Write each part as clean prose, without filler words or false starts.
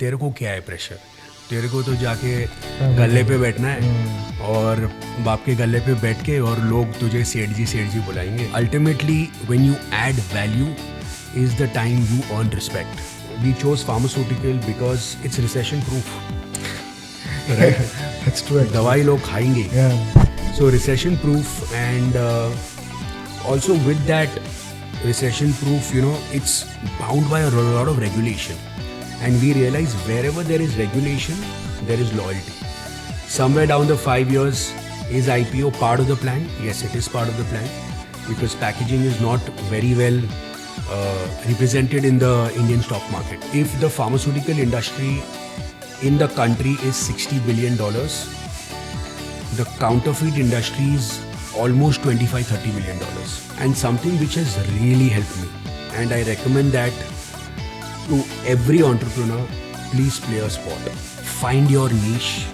तेरे को क्या है प्रेशर? तेरे को तो जाके गले पे बैठना है और बाप के गले पे बैठ के और लोग तुझे सेठ जी बुलाएंगे. Ultimately when you add value is the time you earn respect. We chose pharmaceutical because it's recession proof. Right? That's true. Actually. दवाई लोग खाएंगे. Yeah. So recession proof, and also with that recession proof, it's bound by a lot of regulation. And we realize wherever there is regulation, there is loyalty. Somewhere down the 5 years, is IPO part of the plan? Yes, it is part of the plan, because packaging is not very well represented in the Indian stock market. If the pharmaceutical industry in the country is $60 billion, the counterfeit industry is almost $25-30 billion. And something which has really helped me, and I recommend that to every entrepreneur, please play a sport. Find your niche,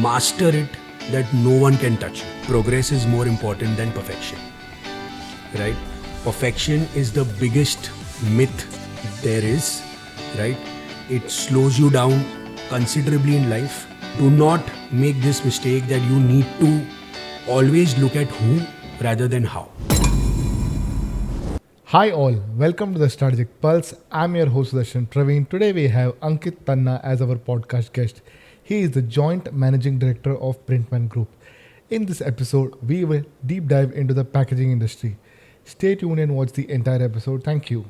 master it, that no one can touch you. Progress is more important than perfection, right? Perfection is the biggest myth there is, right? It slows you down considerably in life. Do not make this mistake that you need to always look at who rather than how. Hi all, welcome to the Strategic Pulse. I'm your host Darshan Praveen. Today we have Ankit Tanna as our podcast guest. He is the joint managing director of Printmann Group. In this episode, we will deep dive into the packaging industry. Stay tuned and watch the entire episode. Thank you.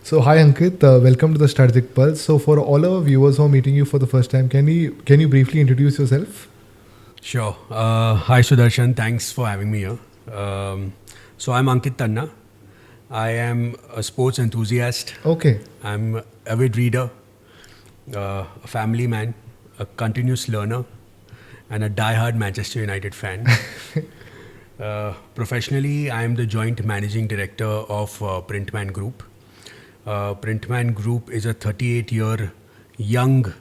So hi Ankit, welcome to the Strategic Pulse. So for all our viewers who are meeting you for the first time, can you briefly introduce yourself? Sure. Hi Sudarshan, thanks for having me here. So I'm Ankit Tanna. I am a sports enthusiast. Okay. I'm an avid reader, a family man, a continuous learner, and a die-hard Manchester United fan. Professionally, I am the joint managing director of Printmann Group. Printmann Group is a 38-year young,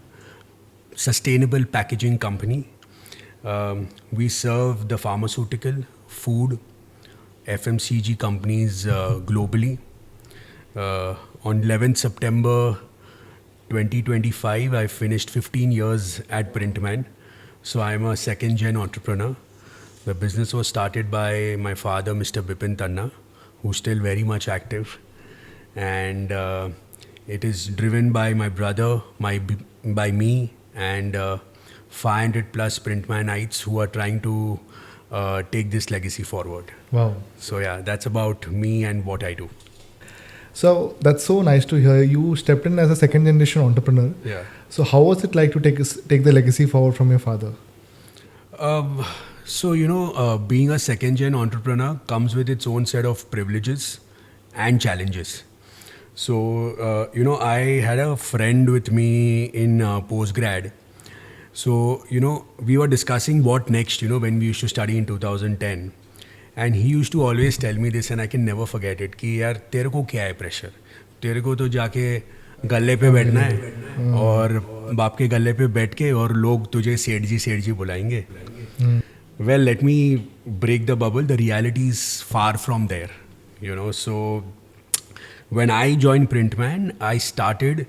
sustainable packaging company. We serve the pharmaceutical, food, FMCG companies globally. On 11th September 2025, I finished 15 years at Printmann. So I'm a second-gen entrepreneur. The business was started by my father, Mr. Bipin Tanna, who's still very much active. And it is driven by my brother, by me, and 500 plus Printmannites who are trying to take this legacy forward. Wow. So yeah, that's about me and what I do. So that's so nice to hear. You stepped in as a second generation entrepreneur. Yeah. So how was it like to take the legacy forward from your father? So being a second gen entrepreneur comes with its own set of privileges and challenges. So I had a friend with me in postgrad. So we were discussing what next, when we used to study in 2010. And he used to always tell me this, and I can never forget it, कि यार तेरे को क्या है pressure? तेरे को तो जाके गले पे बैठना है और बाप के गले पे बैठ के और लोग तुझे सेठ जी बुलाएंगे. Well, let me break the bubble. The reality is far from there. So when I joined Printmann, I started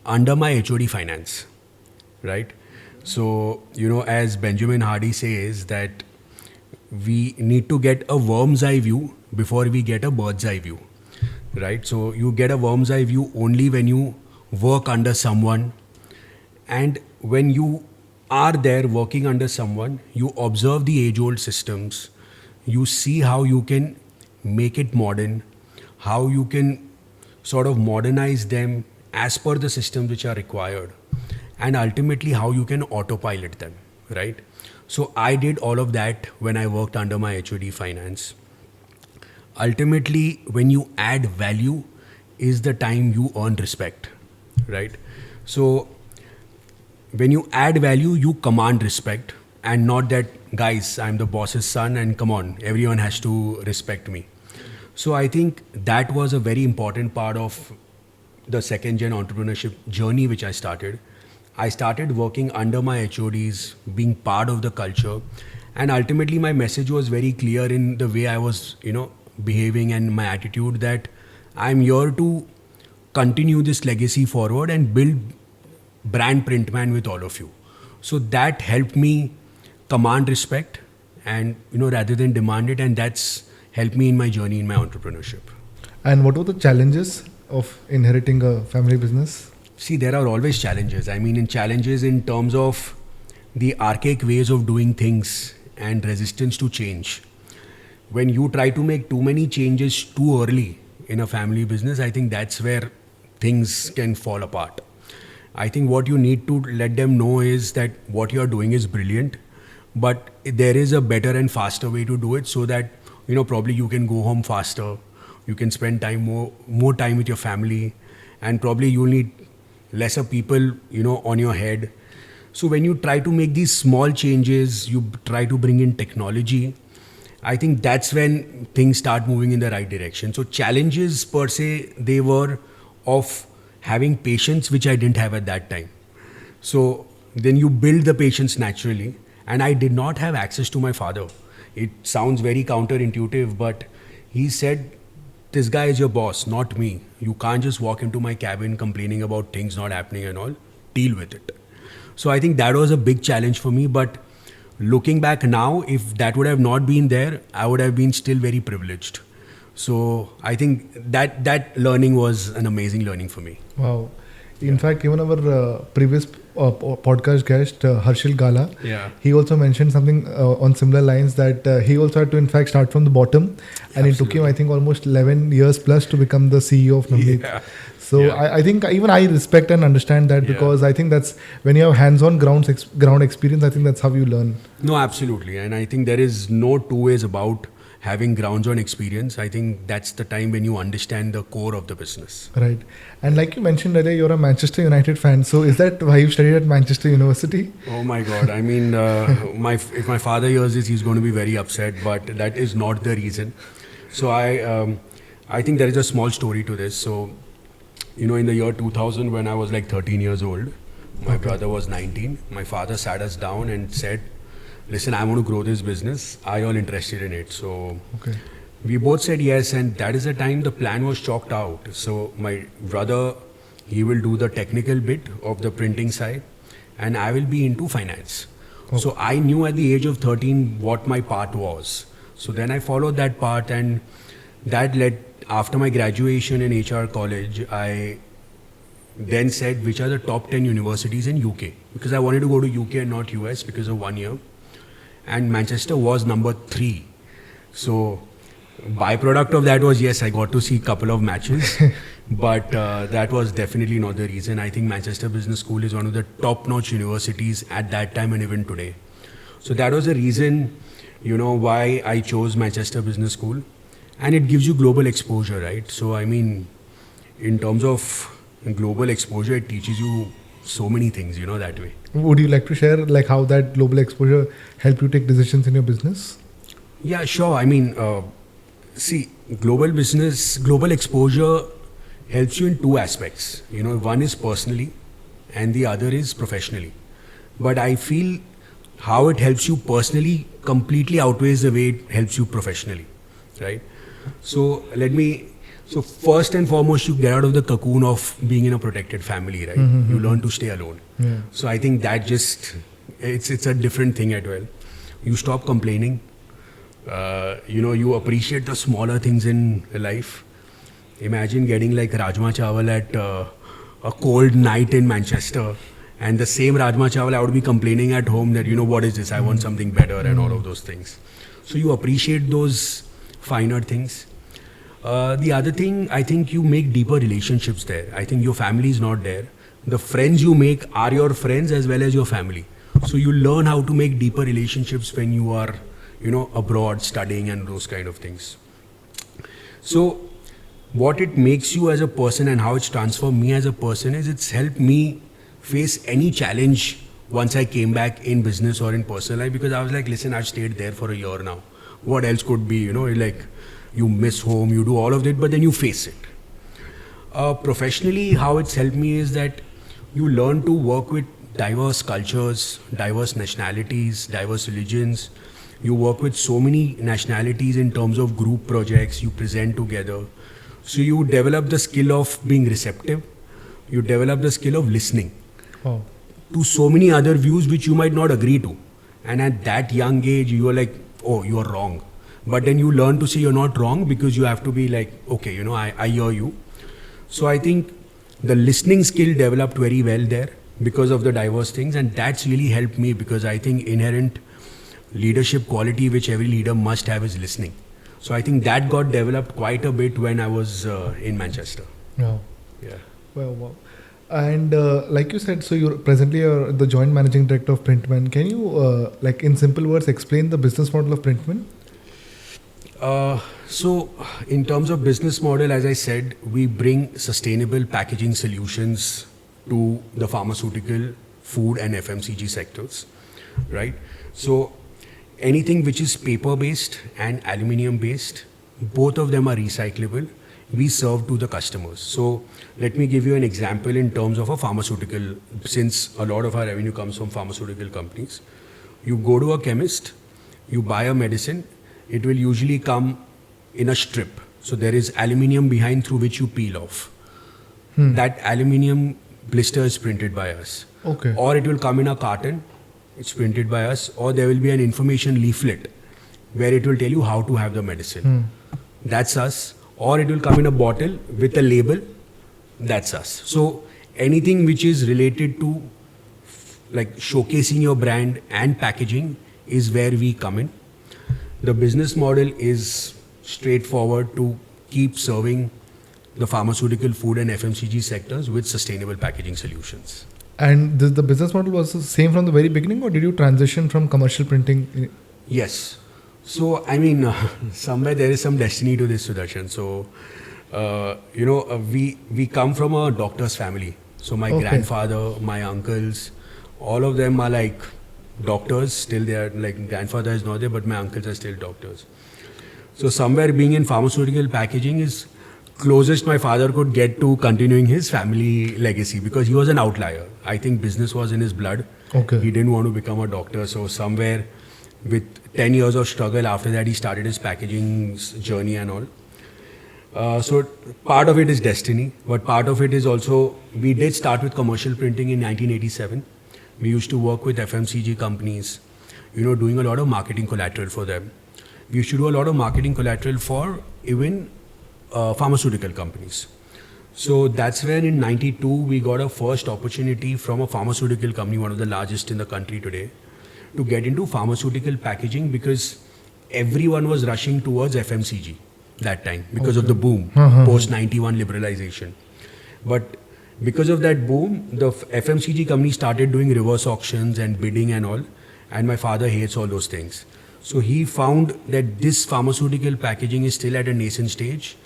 under my HOD finance, right? So, as Benjamin Hardy says, that we need to get a worm's eye view before we get a bird's eye view, right? So you get a worm's eye view only when you work under someone, and when you are there working under someone, you observe the age-old systems, you see how you can make it modern, how you can sort of modernize them as per the systems which are required, and ultimately how you can autopilot them, right? So I did all of that when I worked under my HOD finance. Ultimately, when you add value is the time you earn respect, right? So when you add value, you command respect, and not that, guys, I'm the boss's son and come on, everyone has to respect me. So I think that was a very important part of the second gen entrepreneurship journey which I started. I started working under my HODs, being part of the culture, and ultimately my message was very clear in the way I was, behaving and my attitude, that I'm here to continue this legacy forward and build brand Printman with all of you. So that helped me command respect and, rather than demand it, and that's helped me in my journey in my entrepreneurship. And what were the challenges of inheriting a family business? See, there are always challenges. I mean, in challenges in terms of the archaic ways of doing things and resistance to change. When you try to make too many changes too early in a family business, I think that's where things can fall apart. I think what you need to let them know is that what you're doing is brilliant, but there is a better and faster way to do it, so that, probably you can go home faster, you can spend more time with your family, and probably you'll need lesser people, on your head. So when you try to make these small changes, you try to bring in technology, I think that's when things start moving in the right direction. So challenges per se, they were of having patience, which I didn't have at that time. So then you build the patience naturally. And I did not have access to my father. It sounds very counterintuitive, but he said, this guy is your boss, not me. You can't just walk into my cabin complaining about things not happening and all. Deal with it. So I think that was a big challenge for me. But looking back now, if that would have not been there, I would have been still very privileged. So I think that learning was an amazing learning for me. Wow. In fact, even our previous podcast guest, Harshil Gala, he also mentioned something on similar lines, that he also had to in fact start from the bottom, and it took him, I think, almost 11 years plus to become the CEO of Navneet. So I think even I respect and understand that, because I think that's when you have hands-on ground experience, I think that's how you learn. No, absolutely. And I think there is no two ways about having grounds-on experience. I think that's the time when you understand the core of the business. Right. And like you mentioned earlier, you're a Manchester United fan. So is that why you studied at Manchester University? Oh my God. I mean, if my father hears this, he's going to be very upset, but that is not the reason. So I think there is a small story to this. So, in the year 2000, when I was like 13 years old, my brother was 19. My father sat us down and said, listen, I want to grow this business. Are you all interested in it? So we both said yes, and that is the time the plan was chalked out. So my brother, he will do the technical bit of the printing side, and I will be into finance. So I knew at the age of 13 what my part was. So then I followed that part, and that led, after my graduation in HR college, I then said which are the top 10 universities in UK, because I wanted to go to UK and not US because of 1 year. And Manchester was number 3. So byproduct of that was, yes, I got to see a couple of matches, but that was definitely not the reason. I think Manchester Business School is one of the top-notch universities at that time and even today. So that was the reason, why I chose Manchester Business School. And it gives you global exposure, right? So I mean, in terms of global exposure, it teaches you so many things, that way. Would you like to share like how that global exposure helped you take decisions in your business? Yeah, sure. I mean, see, global exposure helps you in two aspects. One is personally and the other is professionally. But I feel how it helps you personally completely outweighs the way it helps you professionally, right? So first and foremost, you get out of the cocoon of being in a protected family, right? You learn to stay alone. So I think that it's a different thing as well. You stop complaining. You appreciate the smaller things in life. Imagine getting like Rajma Chawal at a cold night in Manchester, and the same Rajma Chawal I would be complaining at home that, what is this? I want something better and all of those things. So you appreciate those finer things. The other thing, I think you make deeper relationships there. I think your family is not there. The friends you make are your friends as well as your family. So you learn how to make deeper relationships when you are, abroad studying and those kind of things. So what it makes you as a person and how it's transformed me as a person is it's helped me face any challenge once I came back in business or in personal life, because I was like, listen, I've stayed there for a year now. What else could be, like you miss home, you do all of it, but then you face it. Professionally, how it's helped me is that you learn to work with diverse cultures, diverse nationalities, diverse religions. You work with so many nationalities in terms of group projects, you present together. So you develop the skill of being receptive. You develop the skill of listening Oh, to so many other views which you might not agree to. And at that young age, you are like, oh, you are wrong. But then you learn to say you're not wrong because you have to be like, okay, I hear you. So I think the listening skill developed very well there because of the diverse things. And that's really helped me because I think inherent leadership quality which every leader must have is listening. So I think that got developed quite a bit when I was in Manchester. yeah. Yeah. Wow. And like you said, so you're the joint managing director of Printmann. Can you, like in simple words, explain the business model of Printmann? So, in terms of business model, as I said, we bring sustainable packaging solutions to the pharmaceutical, food, and FMCG sectors, right? So, anything which is paper-based and aluminium-based, both of them are recyclable. We serve to the customers. So, let me give you an example in terms of a pharmaceutical, since a lot of our revenue comes from pharmaceutical companies. You go to a chemist, you buy a medicine, it will usually come in a strip. So there is aluminium behind through which you peel off. That aluminium blister is printed by us. Okay. Or it will come in a carton, it's printed by us, or there will be an information leaflet where it will tell you how to have the medicine. That's us. Or it will come in a bottle with a label, that's us. So anything which is related to like showcasing your brand and packaging is where we come in. The business model is straightforward to keep serving the pharmaceutical, food and FMCG sectors with sustainable packaging solutions. And the business model was the same from the very beginning, or did you transition from commercial printing? Yes. So, I mean, somewhere there is some destiny to this, Sudarshan. So, we come from a doctor's family. So my grandfather, my uncles, all of them are like doctors. Still they are like, grandfather is not there, but my uncles are still doctors. So somewhere being in pharmaceutical packaging is closest my father could get to continuing his family legacy because he was an outlier. I think business was in his blood. Okay. He didn't want to become a doctor. So somewhere with 10 years of struggle after that, he started his packaging journey and all. So part of it is destiny, but part of it is also, we did start with commercial printing in 1987. We used to work with FMCG companies, doing a lot of marketing collateral for them. We used to do a lot of marketing collateral for even pharmaceutical companies. So that's when in 92 we got a first opportunity from a pharmaceutical company, one of the largest in the country today, to get into pharmaceutical packaging because everyone was rushing towards FMCG that time because of the boom, post 91 liberalization. But because of that boom, the FMCG company started doing reverse auctions and bidding and all, and my father hates all those things. So he found that this pharmaceutical packaging is still at a nascent stage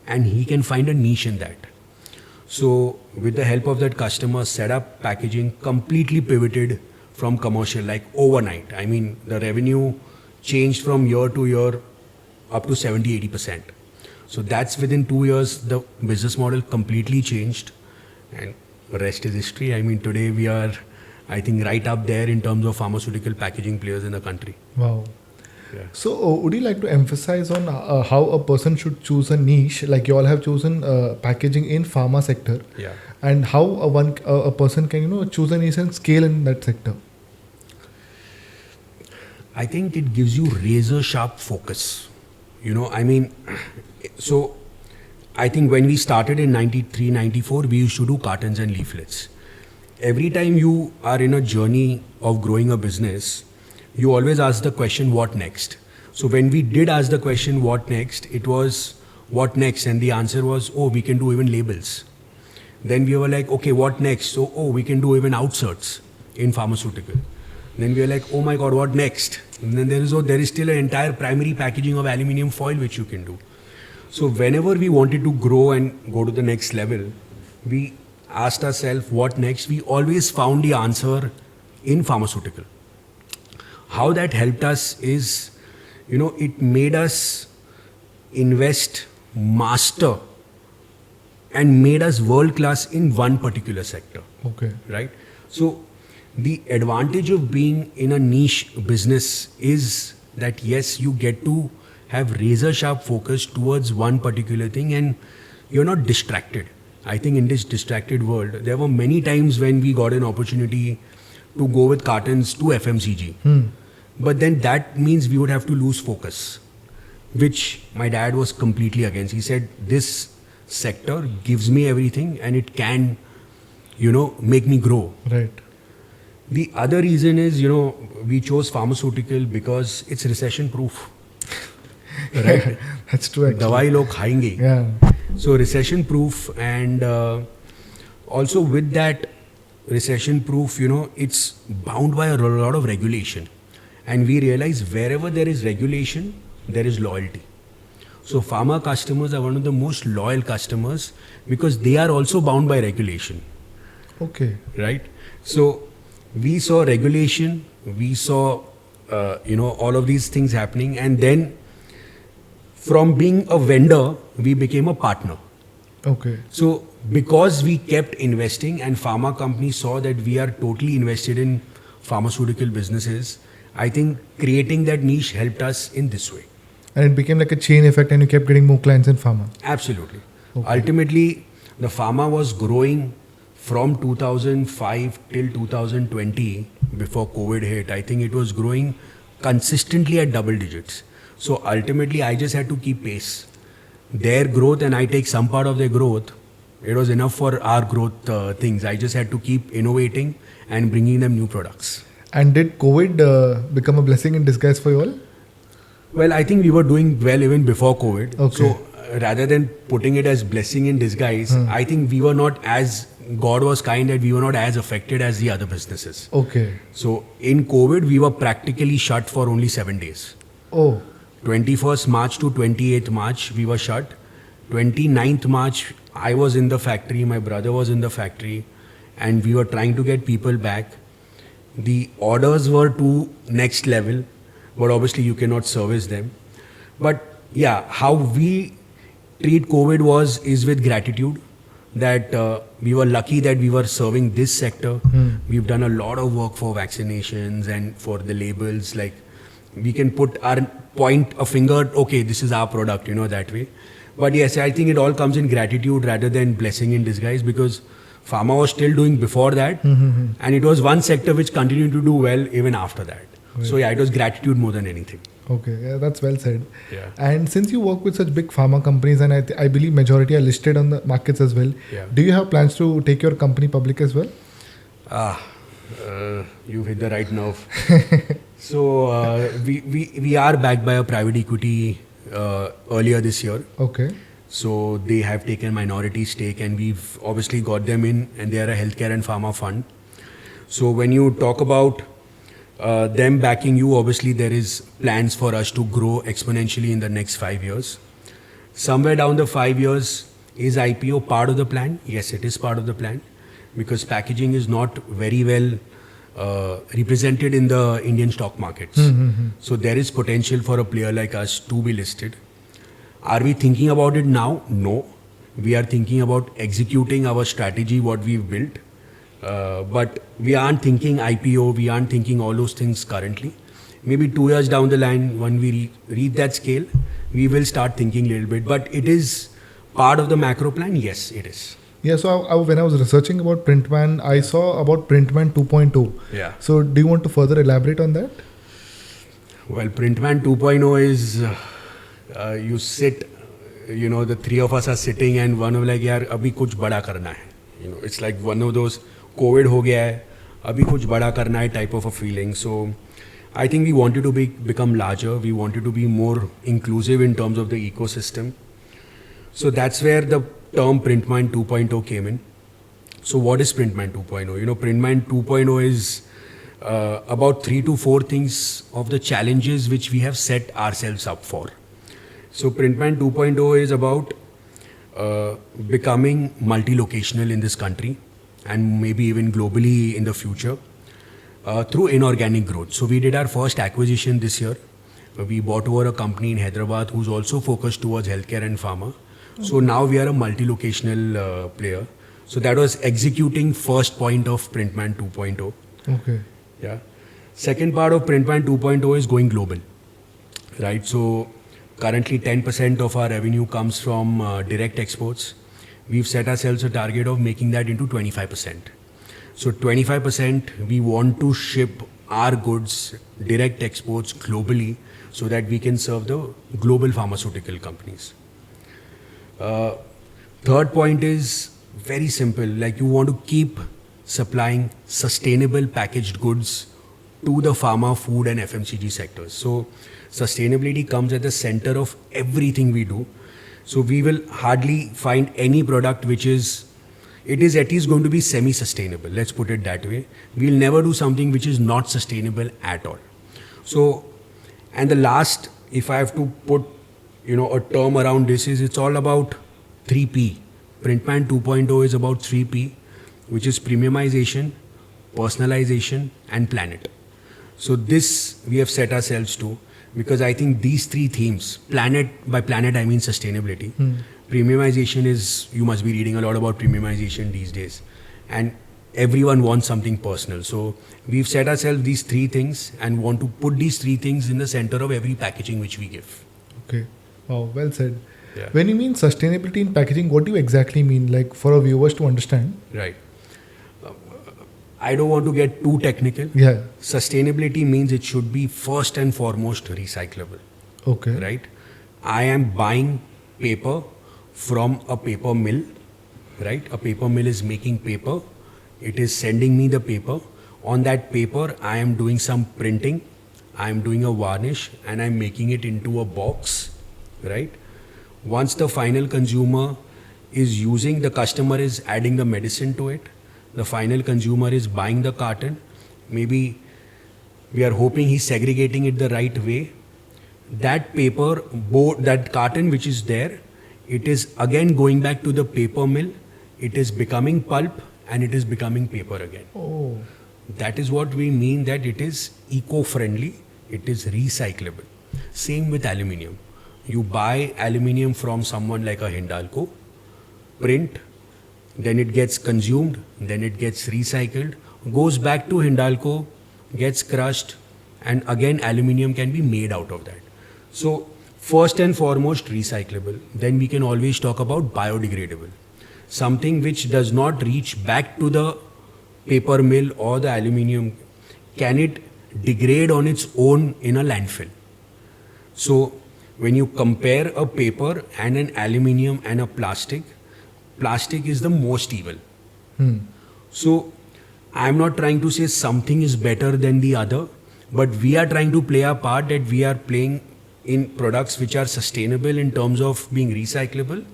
and he can find a niche in that. So with the help of that customer, set up packaging, completely pivoted from commercial, like overnight. I mean, the revenue changed from year to year up to 70-80%. So that's within 2 years, the business model completely changed and the rest is history. I mean, today we are, I think, right up there in terms of pharmaceutical packaging players in the country. Wow. Yeah. So would you like to emphasize on how a person should choose a niche, like you all have chosen packaging in pharma sector, Yeah. and how a person can choose a niche and scale in that sector? I think it gives you razor sharp focus. I mean, so I think when we started in 93, 94, we used to do cartons and leaflets. Every time you are in a journey of growing a business, you always ask the question, what next? So when we did ask the question, what next, it was, what next? And the answer was, we can do even labels. Then we were like, okay, what next? So, we can do even outserts in pharmaceutical. Then we were like, oh my God, what next? And then there is still an entire primary packaging of aluminium foil which you can do. So whenever we wanted to grow and go to the next level, we asked ourselves, what next? We always found the answer in pharmaceutical. How that helped us is, it made us invest, master, and made us world class in one particular sector. Okay. Right? So the advantage of being in a niche business is that yes, you get to have razor sharp focus towards one particular thing and you're not distracted. I think in this distracted world, there were many times when we got an opportunity to go with cartons to FMCG. But then that means we would have to lose focus, which my dad was completely against. He said, this sector gives me everything and it can, make me grow. Right. The other reason is, we chose pharmaceutical because it's recession proof. Right? That's true actually. Dawai log khayenge. Yeah. So recession proof, and also with that recession proof, it's bound by a lot of regulation. And we realize wherever there is regulation, there is loyalty. So pharma customers are one of the most loyal customers because they are also bound by regulation. Okay. Right? So we saw regulation, we saw, all of these things happening, and then from being a vendor, we became a partner. Okay. So because we kept investing and pharma companies saw that we are totally invested in pharmaceutical businesses, I think creating that niche helped us in this way. And it became like a chain effect and you kept getting more clients in pharma. Absolutely. Okay. Ultimately, the pharma was growing from 2005 till 2020 before COVID hit. I think it was growing consistently at double digits. So ultimately, I just had to keep pace. Their growth and I take some part of their growth. It was enough for our growth things. I just had to keep innovating and bringing them new products. And did COVID become a blessing in disguise for you all? Well, I think we were doing well even before COVID. Okay. So rather than putting it as blessing in disguise, I think we were not as, God was kind that we were not as affected as the other businesses. Okay. So in COVID, we were practically shut for only 7 days. Oh. 21st March to 28th March, we were shut. 29th March, I was in the factory, my brother was in the factory, and we were trying to get people back. The orders were to next level, but obviously you cannot service them. But yeah, how we treat COVID is with gratitude that we were lucky that we were serving this sector. We've done a lot of work for vaccinations and for the labels. Like we can put point a finger, okay, this is our product, that way. But yes, I think it all comes in gratitude rather than blessing in disguise because pharma was still doing before that. And it was one sector which continued to do well even after that. Right. So yeah, it was gratitude more than anything. Okay, yeah, that's well said. Yeah. And since you work with such big pharma companies and I believe majority are listed on the markets as well, do you have plans to take your company public as well? You hit the right nerve. So we are backed by a private equity earlier this year. Okay. So they have taken minority stake and we've obviously got them in, and they are a healthcare and pharma fund. So when you talk about them backing you, obviously there is plans for us to grow exponentially in the next 5 years. Somewhere down the 5 years, is IPO part of the plan? Yes, it is part of the plan because packaging is not very well represented in the Indian stock markets. So there is potential for a player like us to be listed. Are we thinking about it now? No. We are thinking about executing our strategy, what we've built. But we aren't thinking IPO, we aren't thinking all those things currently. Maybe 2 years down the line, when we reach that scale, we will start thinking a little bit. But it is part of the macro plan? Yes, it is. Yeah, so when I was researching about Printmann, I saw about Printmann 2.0. Yeah. So do you want to further elaborate on that? Well, Printmann 2.0 is, you sit, the three of us are sitting and one of like, yaar, abhi kuch bada karna hai. It's like one of those, COVID ho gaya hai, abhi kuch bada karna hai type of a feeling. So I think we wanted to become larger. We wanted to be more inclusive in terms of the ecosystem. So that's where the term Printmann 2.0 came in. So what is Printmann 2.0? Printmann 2.0 is about 3 to 4 things of the challenges which we have set ourselves up for. So Printmann 2.0 is about becoming multi-locational in this country and maybe even globally in the future through inorganic growth. So we did our first acquisition this year. We bought over a company in Hyderabad who's also focused towards healthcare and pharma. So now we are a multi-locational player. So that was executing first point of Printmann 2.0. Okay. Yeah. Second part of Printmann 2.0 is going global. Right. So Currently, 10% of our revenue comes from direct exports. We've set ourselves a target of making that into 25%. So 25%, we want to ship our goods direct exports globally so that we can serve the global pharmaceutical companies. Third point is very simple, like you want to keep supplying sustainable packaged goods to the pharma, food and FMCG sectors. So sustainability comes at the center of everything we do. So we will hardly find any product which is at least going to be semi-sustainable. Let's put it that way. We'll never do something which is not sustainable at all. So, and the last, if I have to put, a term around this is it's all about 3P. Printmann 2.0 is about 3P, which is premiumization, personalization, and planet. So this we have set ourselves to, because I think these three themes, planet, by planet I mean sustainability. Premiumization is, you must be reading a lot about premiumization these days. And everyone wants something personal. So we've set ourselves these three things and want to put these three things in the center of every packaging which we give. Okay. Wow, well said. Yeah. When you mean sustainability in packaging, what do you exactly mean? Like for our viewers to understand? Right. I don't want to get too technical. Yeah. Sustainability means it should be first and foremost recyclable. Okay. Right? I am buying paper from a paper mill, right? A paper mill is making paper. It is sending me the paper. On that paper, I am doing some printing. I am doing a varnish and I'm making it into a box, right? Once the final consumer is using, the customer is adding the medicine to it. The final consumer is buying the carton. Maybe we are hoping he's segregating it the right way. That paper, that carton which is there, it is again going back to the paper mill. It is becoming pulp and it is becoming paper again. Oh. That is what we mean, that it is eco-friendly, it is recyclable. Same with aluminium. You buy aluminium from someone like a Hindalco, print, then it gets consumed, then it gets recycled, goes back to Hindalco, gets crushed, and again aluminium can be made out of that. So first and foremost recyclable. Then we can always talk about biodegradable. Something which does not reach back to the paper mill or the aluminium, can it degrade on its own in a landfill? So when you compare a paper and an aluminium and a plastic is the most evil. So I'm not trying to say something is better than the other, but we are trying to play our part, that we are playing in products which are sustainable in terms of being recyclable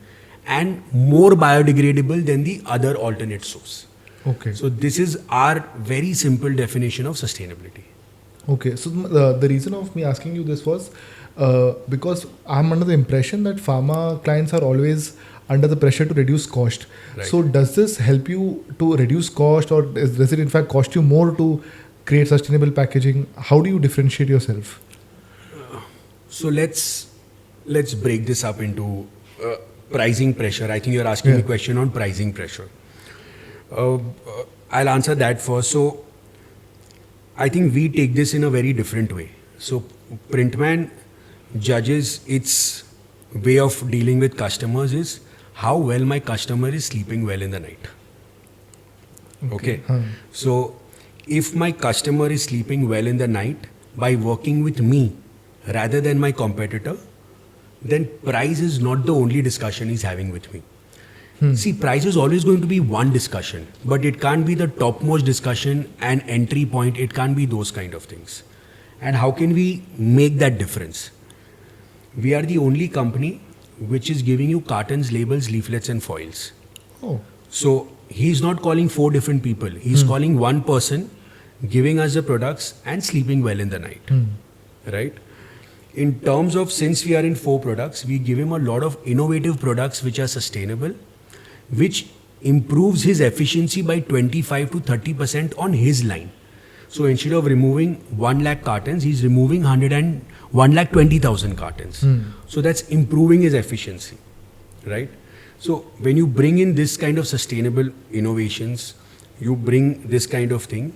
and more biodegradable than the other alternate source. Okay. So this is our very simple definition of sustainability. Okay. So the reason of me asking you this was because I'm under the impression that pharma clients are always under the pressure to reduce cost. Right. So does this help you to reduce cost, or does it in fact cost you more to create sustainable packaging? How do you differentiate yourself? So let's break this up into pricing pressure. I think you're asking me a question on pricing pressure. I'll answer that first. So I think we take this in a very different way. So Printmann judges its way of dealing with customers is how well my customer is sleeping well in the night. Okay. So if my customer is sleeping well in the night by working with me rather than my competitor, then price is not the only discussion he's having with me. See, price is always going to be one discussion, but it can't be the topmost discussion and entry point. It can't be those kind of things. And how can we make that difference? We are the only company which is giving you cartons, labels, leaflets and foils. Oh. So he's not calling 4 different people. He's calling one person, giving us the products and sleeping well in the night. Right? In terms of, since we are in 4 products, we give him a lot of innovative products which are sustainable, which improves his efficiency by 25 to 30% on his line. So instead of removing 1 lakh cartons, he's removing 1,20,000 cartons. So that's improving his efficiency, right? So when you bring in this kind of sustainable innovations, you bring this kind of thing,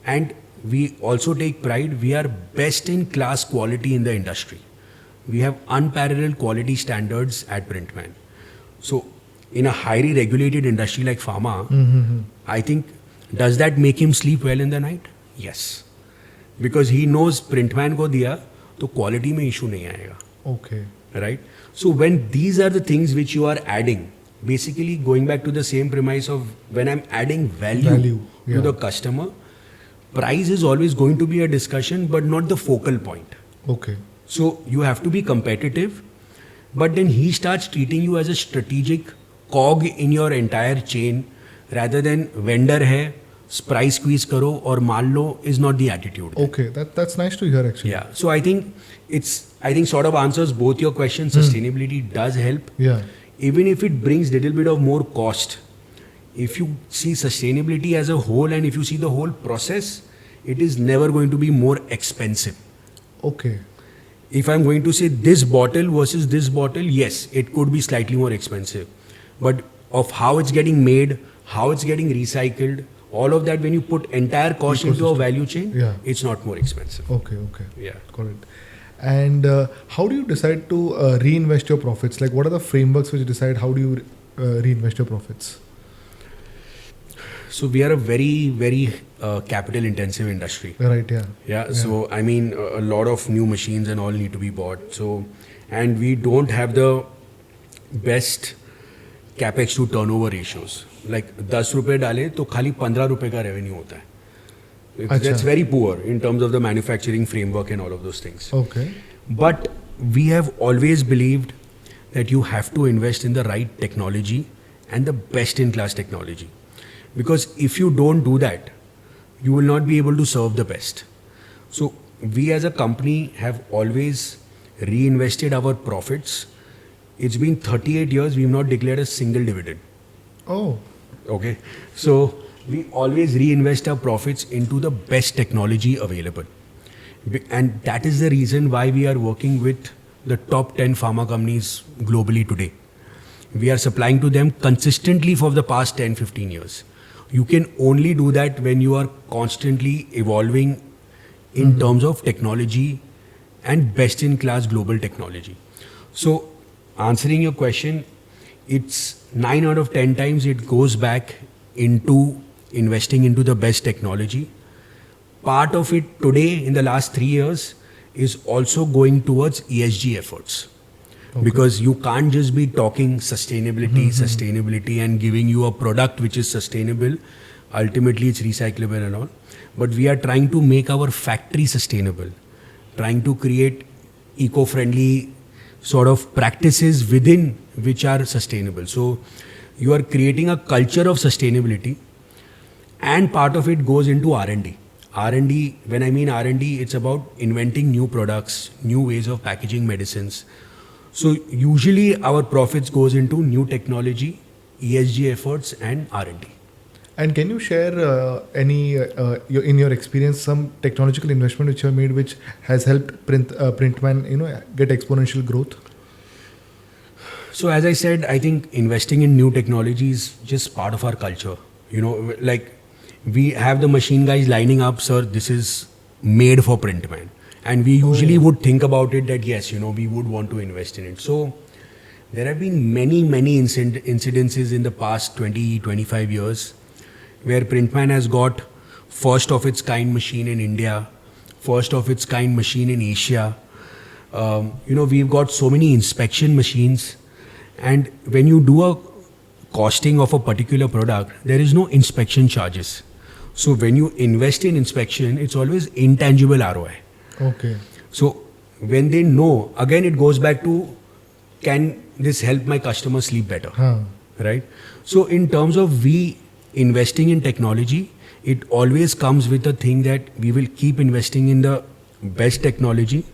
and we also take pride, we are best in class quality in the industry. we have unparalleled quality standards at Printman. So, in a highly regulated industry like pharma, I think, does that make him sleep well in the night? Yes. Because he knows Printman को दिया तो quality में issue नहीं आएगा. Okay. Right? So when these are the things which you are adding, basically going back to the same premise of when I'm adding value yeah. to the customer, price is always going to be a discussion but not the focal point. Okay. So you have to be competitive, but then he starts treating you as a strategic cog in your entire chain rather than vendor hai, price squeeze karo or maan lo is not the attitude. Okay, that's nice to hear actually. Yeah. So I think sort of answers both your questions. Sustainability does help. Yeah. Even if it brings little bit of more cost. If you see sustainability as a whole and if you see the whole process, it is never going to be more expensive. Okay. If I'm going to say this bottle versus this bottle, yes, it could be slightly more expensive. But of how it's getting made, how it's getting recycled, all of that, when you put entire cost into a value chain, it's not more expensive. Okay. Yeah. Got it. And how do you decide to reinvest your profits? Like, what are the frameworks which decide how do you reinvest your profits? So we are a very, very capital intensive industry. Right, Yeah. So, I mean, a lot of new machines and all need to be bought. So, and we don't have the best capex to turnover ratios. Like 10 रुपए डाले तो खाली 15 रुपए का revenue होता है. That's very poor in terms of the manufacturing framework and all of those things. Okay. But we have always believed that you have to invest in the right technology and the best in class technology. Because if you don't do that, you will not be able to serve the best. So we as a company have always reinvested our profits. It's been 38 years, we've not declared a single dividend. Oh. Okay. So we always reinvest our profits into the best technology available. And that is the reason why we are working with the top 10 pharma companies globally today. We are supplying to them consistently for the past 10-15 years. You can only do that when you are constantly evolving in terms of technology and best in class global technology. So answering your question, it's 9 out of 10 times it goes back into investing into the best technology. Part of it today in the last 3 years is also going towards ESG efforts. Okay. Because you can't just be talking sustainability and giving you a product which is sustainable. Ultimately it's recyclable and all. But we are trying to make our factory sustainable, trying to create eco-friendly sort of practices within which are sustainable. So you are creating a culture of sustainability, and part of it goes into R&D. R&D, when I mean R&D, it's about inventing new products, new ways of packaging medicines. So usually our profits goes into new technology, ESG efforts and R&D. And can you share in your experience, some technological investment which you have made which has helped Printmann, get exponential growth? So as I said, I think investing in new technology is just part of our culture. Like we have the machine guys lining up, sir, this is made for Printmann. And we usually would think about it that yes, we would want to invest in it. So there have been many incidences in the past 20-25 years where Printmann has got first of its kind machine in India, first of its kind machine in Asia. We've got so many inspection machines, and when you do a costing of a particular product, there is no inspection charges. So when you invest in inspection, it's always intangible ROI. Okay. So when they know, again it goes back to, can this help my customer sleep better? Right? So in terms of we investing in technology, it always comes with a thing that we will keep investing in the best technology,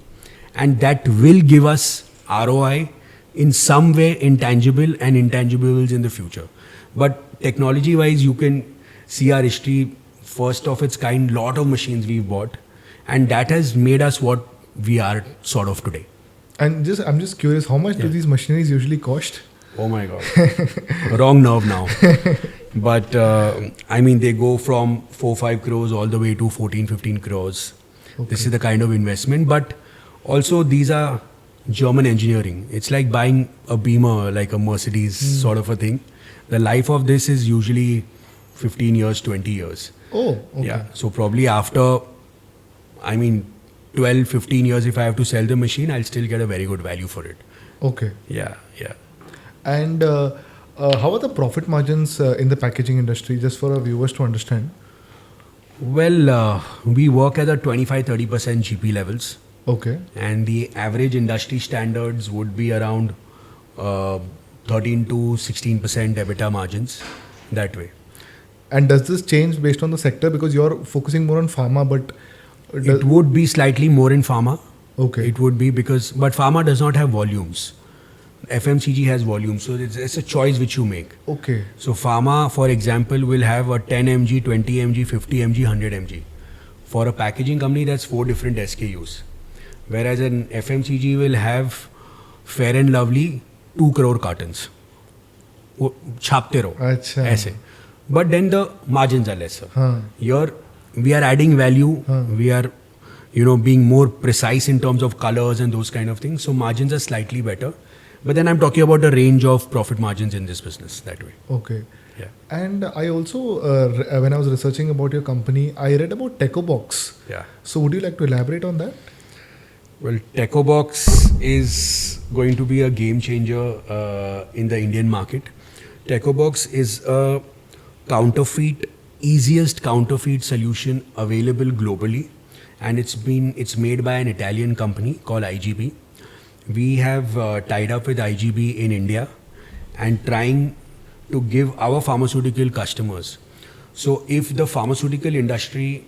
and that will give us ROI in some way, intangible and intangibles in the future. But technology wise, you can see our history, first of its kind, lot of machines we've bought, and that has made us what we are sort of today. And I'm just curious, how much do these machineries usually cost? Oh my God. Wrong nerve now. But they go from 4-5 crores all the way to 14-15 crores. Okay. This is the kind of investment. But also these are German engineering. It's like buying a Beamer, like a Mercedes sort of a thing. The life of this is usually 15 years, 20 years. Oh, okay. Yeah. So probably after, I mean, 12, 15 years, if I have to sell the machine, I'll still get a very good value for it. Okay. Yeah, yeah. And how are the profit margins in the packaging industry, just for our viewers to understand? Well, we work at a 25-30% GP levels, Okay. and the average industry standards would be around 13 to 16% EBITDA margins that way. And does this change based on the sector? Because you're focusing more on pharma, but It would be slightly more in pharma. okay. It would be but pharma does not have volumes. FMCG has volumes, so it's a choice which you make. Okay. So pharma, for example, will have a 10 mg, 20 mg, 50 mg, 100 mg. For a packaging company, that's 4 different SKUs. Whereas an FMCG will have Fair and Lovely 2 crore cartons. वो छापते रहो अच्छा. ऐसे. But then the margins are lesser. हाँ. Here we are adding value. We are, being more precise in terms of colors and those kind of things. So margins are slightly better. But then I'm talking about the range of profit margins in this business that way. Okay. Yeah. And I also, when I was researching about your company, I read about Tecobox. Yeah. So would you like to elaborate on that? Well, Tecobox is going to be a game changer in the Indian market. Tecobox is a easiest counterfeit solution available globally, and it's made by an Italian company called IGB. We have tied up with IGB in India and trying to give our pharmaceutical customers. So if the pharmaceutical industry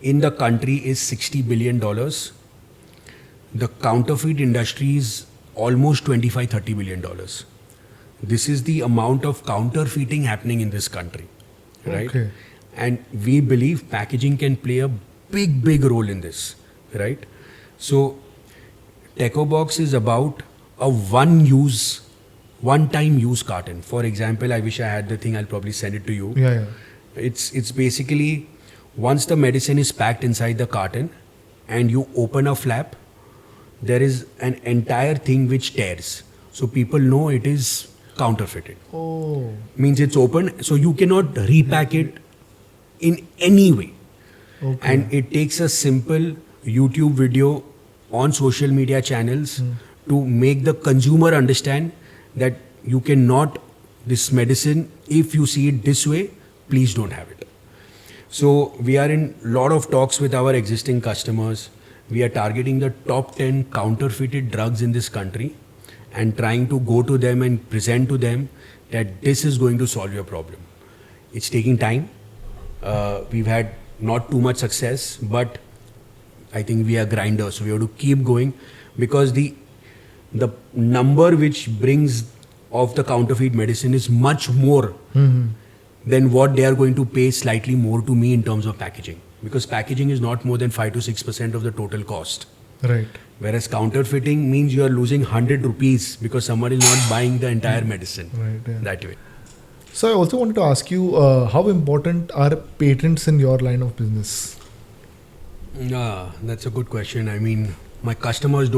in the country is $60 billion, the counterfeit industry is almost $25-30 billion. This is the amount of counterfeiting happening in this country, right? Okay. And we believe packaging can play a big role in this, right? So Tecobox is about a one-time use carton. For example, I wish I had the thing, I'll probably send it to you. Yeah. It's basically, once the medicine is packed inside the carton and you open a flap, there is an entire thing which tears. So people know it is counterfeited. Oh. Means it's open, so you cannot repack it in any way. Okay. And it takes a simple YouTube video on social media channels to make the consumer understand that you cannot, this medicine, if you see it this way, please don't have it. So we are in a lot of talks with our existing customers. We are targeting the top 10 counterfeited drugs in this country and trying to go to them and present to them that this is going to solve your problem. It's taking time. We've had not too much success, but I think we are grinders, so we have to keep going, because the number which brings of the counterfeit medicine is much more than what they are going to pay slightly more to me in terms of packaging, because packaging is not more than 5 to 6% of the total cost. Right. Whereas counterfeiting means you are losing 100 rupees because someone is not buying the entire medicine. Right. Yeah. That way. So I also wanted to ask you, how important are patents in your line of business? That's a good question. I mean, my customers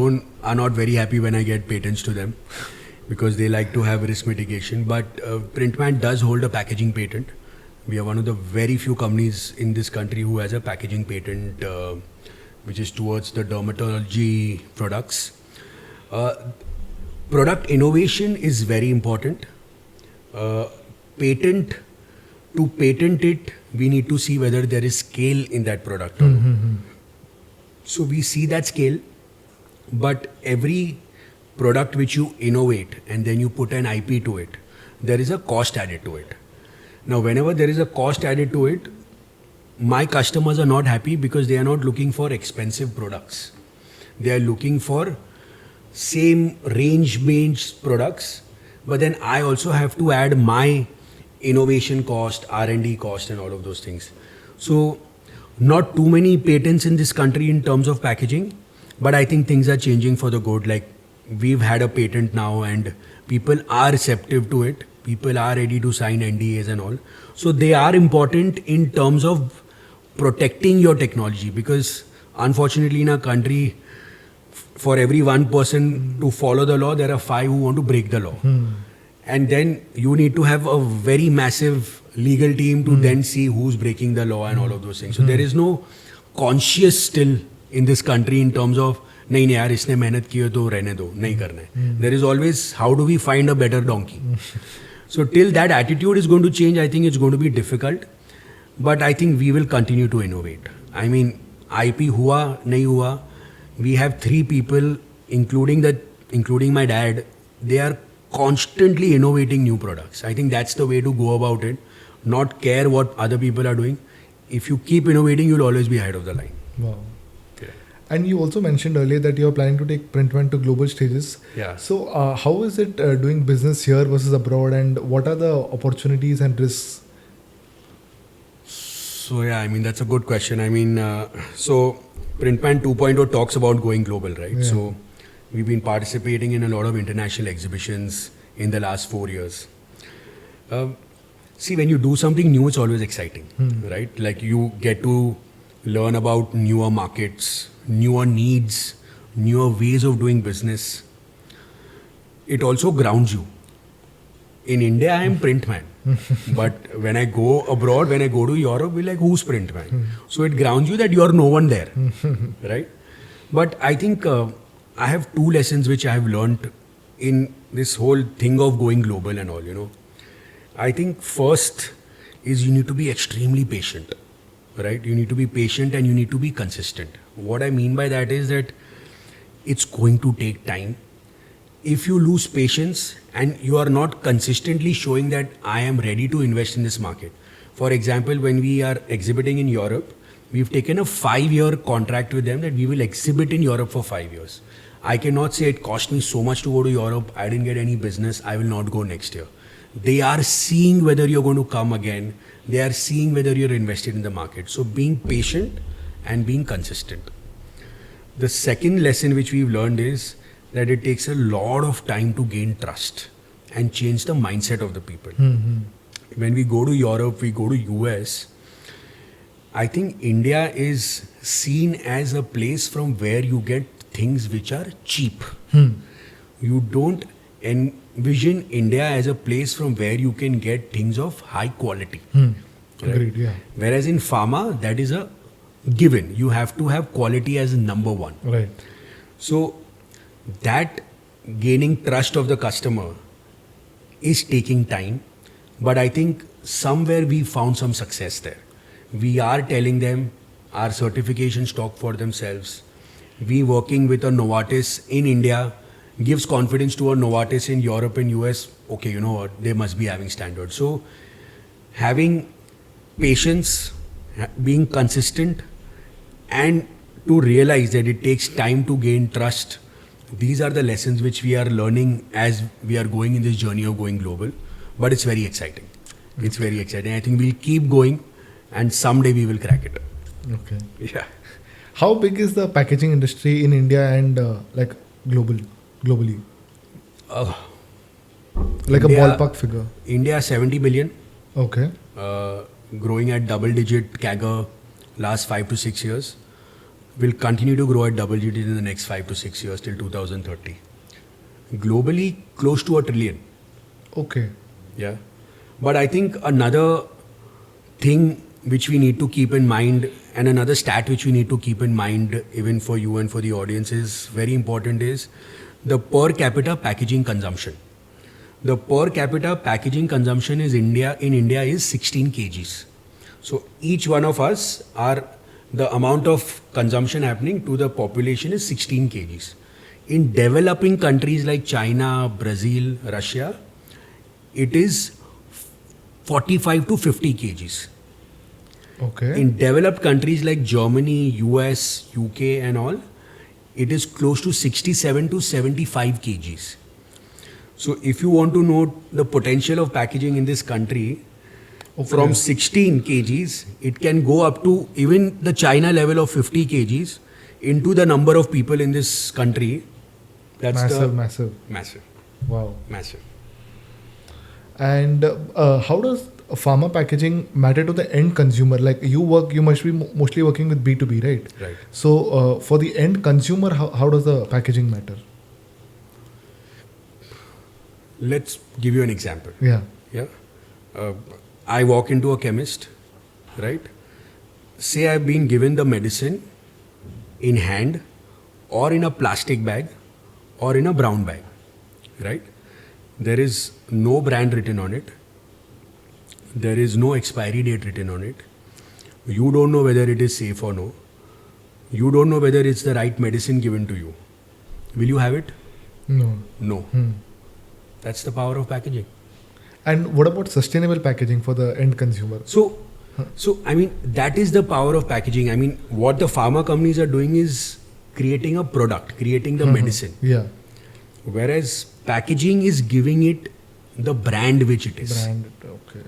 are not very happy when I get patents to them because they like to have risk mitigation. But Printmann does hold a packaging patent. We are one of the very few companies in this country who has a packaging patent, which is towards the dermatology products. Product innovation is very important. To patent it, we need to see whether there is scale in that product. So we see that scale, but every product which you innovate and then you put an IP to it, there is a cost added to it. Now, whenever there is a cost added to it, my customers are not happy because they are not looking for expensive products. They are looking for same range-based products, but then I also have to add my innovation cost, R&D cost and all of those things. So not too many patents in this country in terms of packaging, but I think things are changing for the good. Like, we've had a patent now and people are receptive to it. People are ready to sign NDAs and all. So they are important in terms of protecting your technology, because unfortunately in our country, for every one person to follow the law, there are 5 who want to break the law. And then you need to have a very massive legal team to then see who's breaking the law and all of those things. So there is no conscious still in this country in terms of नहीं नहीं यार इसने मेहनत की है तो रहने दो नहीं करना है. There is always how do we find a better donkey. So till that attitude is going to change, I think it's going to be difficult. But I think we will continue to innovate. I mean, IP हुआ नहीं हुआ. We have 3 people, including my dad. They are constantly innovating new products. I think that's the way to go about it. Not care what other people are doing. If you keep innovating, you'll always be ahead of the line. Wow. And you also mentioned earlier that you are planning to take Printmann to global stages. Yeah. So how is it doing business here versus abroad, and what are the opportunities and risks? So yeah, I mean that's a good question. I mean, so Printmann 2.0 talks about going global, right? Yeah. So we've been participating in a lot of international exhibitions in the last 4 years. See, when you do something new, it's always exciting, right? Like you get to learn about newer markets, newer needs, newer ways of doing business. It also grounds you. In India, I am Printmann. But when I go abroad, when I go to Europe, we're like, who's Printmann? So it grounds you that you're no one there, right? But I think I have 2 lessons which I have learned in this whole thing of going global and all, you know. I think first is you need to be extremely patient, right? You need to be patient and you need to be consistent. What I mean by that is that it's going to take time. If you lose patience and you are not consistently showing that I am ready to invest in this market. For example, when we are exhibiting in Europe, we've taken a 5-year contract with them that we will exhibit in Europe for 5 years. I cannot say it cost me so much to go to Europe, I didn't get any business, I will not go next year. They are seeing whether you're going to come again. They are seeing whether you're invested in the market. So being patient and being consistent. The second lesson which we've learned is that it takes a lot of time to gain trust and change the mindset of the people. When we go to Europe, we go to US, I think India is seen as a place from where you get things which are cheap. You don't envision India as a place from where you can get things of high quality. Right? Agreed, yeah. Whereas in pharma, that is a given. You have to have quality as number one. Right. So that gaining trust of the customer is taking time, but I think somewhere we found some success there. We are telling them our certifications talk for themselves. We working with a Novartis in India gives confidence to a Novartis in Europe and US. Okay, you know what? They must be having standards. So having patience, being consistent, and to realize that it takes time to gain trust. These are the lessons which we are learning as we are going in this journey of going global. But it's very exciting. It's very exciting. I think we'll keep going and someday we will crack it. Okay. Yeah. How big is the packaging industry in India and like globally? Like India, a ballpark figure. India 70 billion. Okay. Growing at double-digit CAGR last 5 to 6 years. Will continue to grow at double-digit in the next 5 to 6 years till 2030. Globally, close to $1 trillion. Okay. Yeah. But I think another thing which we need to keep in mind and another stat which we need to keep in mind even for you and for the audience is very important is the per capita packaging consumption. The per capita packaging consumption in India is 16 kgs. So each one of us the amount of consumption happening to the population is 16 kgs. In developing countries like China, Brazil, Russia, it is 45 to 50 kgs. Okay. In developed countries like Germany, US, UK and all, it is close to 67 to 75 kgs. So if you want to know the potential of packaging in this country, from 16 kgs, it can go up to even the China level of 50 kgs into the number of people in this country. That's massive. Massive. Wow. Massive. And how does pharma packaging matter to the end consumer? Like you must be mostly working with B2B, right? Right. So for the end consumer, how does the packaging matter? Let's give you an example. Yeah. Yeah. I walk into a chemist, right? Say I've been given the medicine in hand or in a plastic bag or in a brown bag, right? There is no brand written on it. There is no expiry date written on it. You don't know whether it is safe or no. You don't know whether it's the right medicine given to you. Will you have it? No. No. That's the power of packaging. And what about sustainable packaging for the end consumer? So I mean, that is the power of packaging. I mean, what the pharma companies are doing is creating a product, creating the medicine. Yeah. Whereas packaging is giving it the brand which it is. Brand. Okay.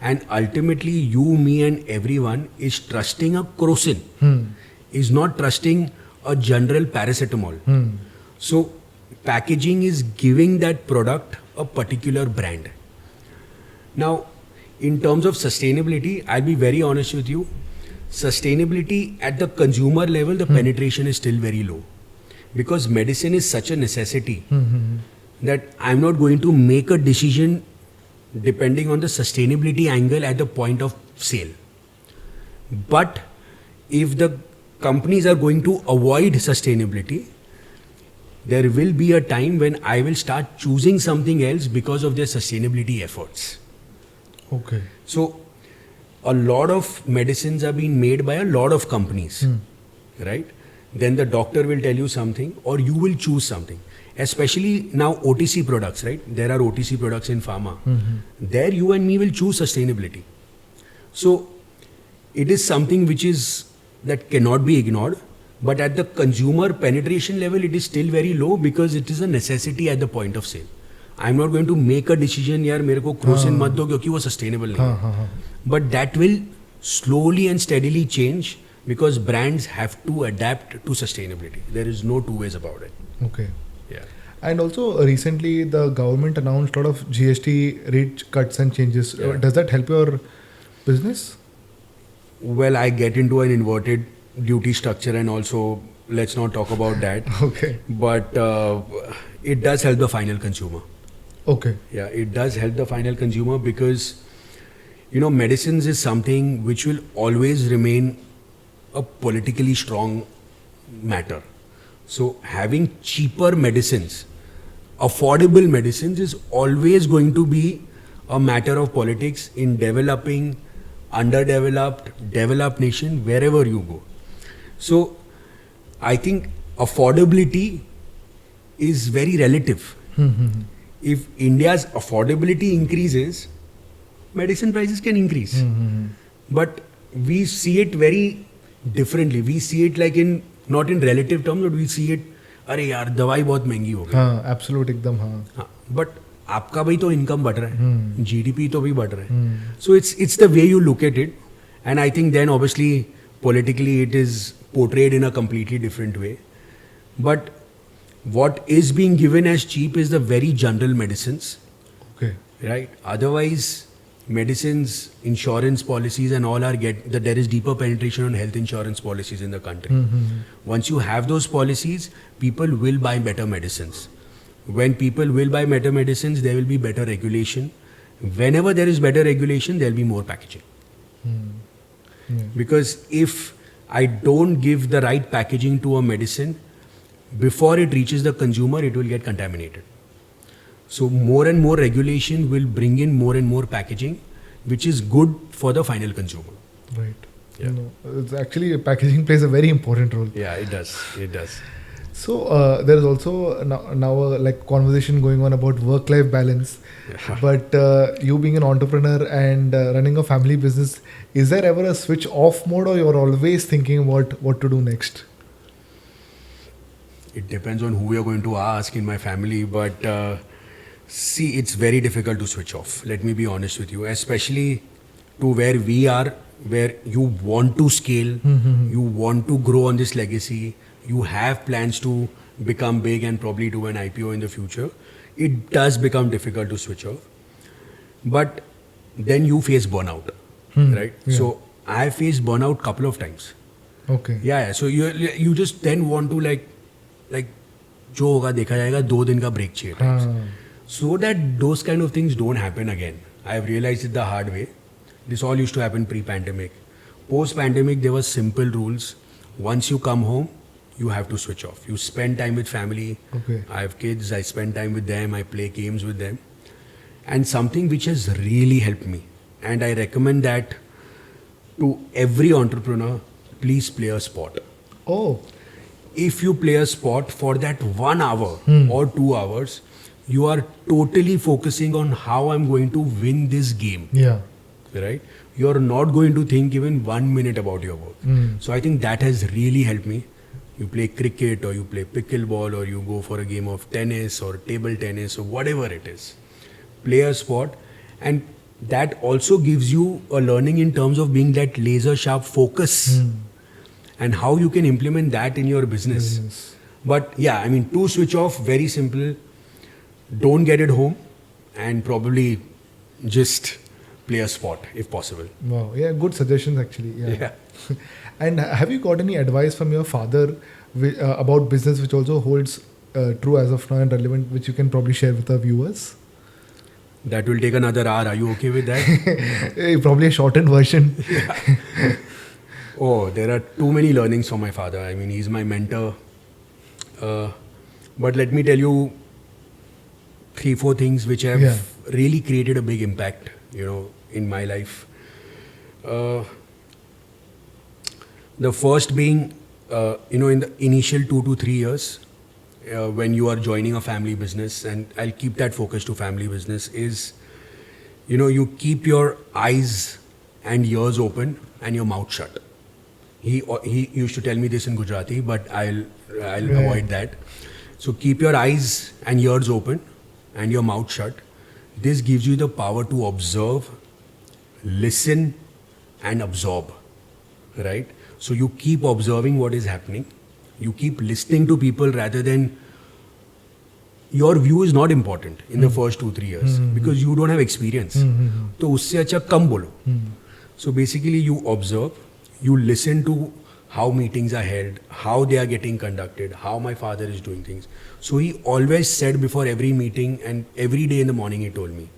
And ultimately, you, me, and everyone is trusting a Crocin, is not trusting a general paracetamol. So, packaging is giving that product a particular brand. Now, in terms of sustainability, I'll be very honest with you. Sustainability at the consumer level, the penetration is still very low. Because medicine is such a necessity that I'm not going to make a decision depending on the sustainability angle at the point of sale. But if the companies are going to avoid sustainability, there will be a time when I will start choosing something else because of their sustainability efforts. Okay. So, a lot of medicines are being made by a lot of companies, right? Then the doctor will tell you something or you will choose something. Especially now OTC products, right? There are OTC products in pharma. There you and me will choose sustainability. So, it is something which is that cannot be ignored. But at the consumer penetration level, it is still very low because it is a necessity at the point of sale. I'm not going to make a decision, यार मेरे को Crocin मत दो क्योंकि वो sustainable नहीं है. But that will slowly and steadily change because brands have to adapt to sustainability. There is no two ways about it. Okay. Yeah. And also recently the government announced a lot of GST rate cuts and changes. Yeah. Does that help your business? Well, I get into an inverted duty structure and also let's not talk about that. Okay. But it does help the final consumer. Okay. Yeah, it does help the final consumer because, you know, medicines is something which will always remain a politically strong matter. So having cheaper medicines, affordable medicines is always going to be a matter of politics in developing, underdeveloped, developed nation, wherever you go. So I think affordability is very relative. If India's affordability increases, medicine prices can increase. But we see it very differently. We see it like in, not in relative terms, but we see it, अरे यार दवाई बहुत महंगी हो गई. हाँ, absolute एकदम हाँ. But आपका भी तो इनकम बढ़ रहा है, GDP तो भी बढ़ रहा है. So it's the way you look at it, and I think then obviously politically it is portrayed in a completely different way. But what is being given as cheap is the very general medicines, Okay. right? Otherwise, medicines, insurance policies and all are there is deeper penetration on health insurance policies in the country. Once you have those policies, people will buy better medicines. When people will buy better medicines, there will be better regulation. Whenever there is better regulation, there will be more packaging. Because if I don't give the right packaging to a medicine, before it reaches the consumer, it will get contaminated. So more and more regulation will bring in more and more packaging, which is good for the final consumer. Right. Yeah. It's actually packaging plays a very important role. Yeah, it does. It does. So there is also now a like conversation going on about work-life balance. Yeah. But you being an entrepreneur and running a family business, is there ever a switch off mode, or you're always thinking about what to do next? It depends on who you're going to ask in my family, but see, it's very difficult to switch off. Let me be honest with you, especially to where we are, where you want to scale, you want to grow on this legacy, you have plans to become big and probably do an IPO in the future. It does become difficult to switch off. But then you face burnout, right? Yeah. So I faced burnout couple of times. Okay. Yeah. So you just then want to like जो होगा देखा जाएगा 2 दिन का break चाहिए times. So that those kind of things don't happen again. I've realized it the hard way. This all used to happen pre-pandemic. Post-pandemic, there were simple rules. Once you come home, you have to switch off. You spend time with family. Okay. I have kids. I spend time with them. I play games with them. And something which has really helped me, and I recommend that to every entrepreneur, please play a sport. Oh. If you play a sport for that 1 hour or 2 hours, you are totally focusing on how I'm going to win this game, Yeah. right? You're not going to think even 1 minute about your work. So I think that has really helped me. You play cricket or you play pickleball or you go for a game of tennis or table tennis or whatever it is. Play a sport, and that also gives you a learning in terms of being that laser sharp focus and how you can implement that in your business. But yeah, I mean, to switch off, very simple. Don't get it home, and probably just play a sport if possible. Wow. Yeah, good suggestions actually. Yeah. Yeah. And have you got any advice from your father about business which also holds true as of now and relevant, which you can probably share with our viewers? That will take another hour. Are you okay with that? Probably a shortened version. Oh, there are too many learnings from my father. I mean, he's my mentor. But let me tell you 3-4 things which have really created a big impact, in my life. The first being, in the initial 2 to 3 years, when you are joining a family business, and I'll keep that focus to family business, is, you keep your eyes and ears open and your mouth shut. He used to tell me this in Gujarati, but I'll avoid that. So keep your eyes and ears open and your mouth shut. This gives you the power to observe, listen, and absorb, right? So you keep observing what is happening. You keep listening to people rather than your view is not important in the first 2-3 years because you don't have experience. तो उससे अच्छा कम बोलो. So basically you observe, you listen to how meetings are held, how they are getting conducted, how my father is doing things. So he always said before every meeting and every day in the morning he told me,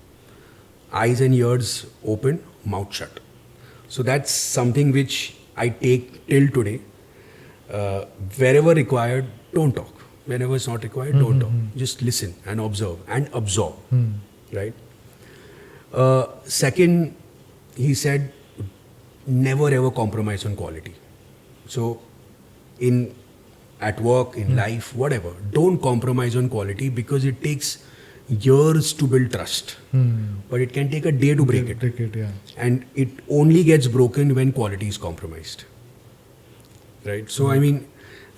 eyes and ears open, mouth shut. So that's something which I take till today. Wherever required, don't talk. Whenever it's not required, don't talk. Just listen and observe and absorb, right? Second, he said, never ever compromise on quality. So at work, in life, whatever, don't compromise on quality because it takes years to build trust. But it can take a day to break it. Yeah. And it only gets broken when quality is compromised. Right? So, I mean,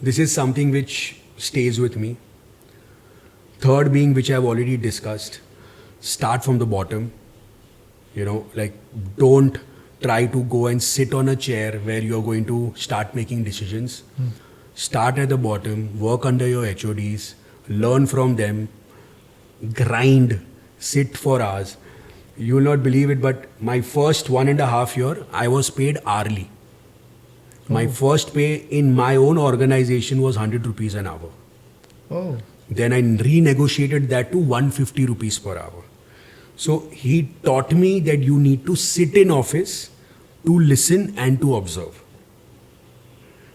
this is something which stays with me. Third being, which I've already discussed, start from the bottom. Don't try to go and sit on a chair where you're going to start making decisions. Start at the bottom, work under your HODs, learn from them, grind, sit for hours. You will not believe it, but my first 1.5 year, I was paid hourly. My first pay in my own organization was 100 rupees an hour. Oh. Then I renegotiated that to 150 rupees per hour. So he taught me that you need to sit in office to listen and to observe.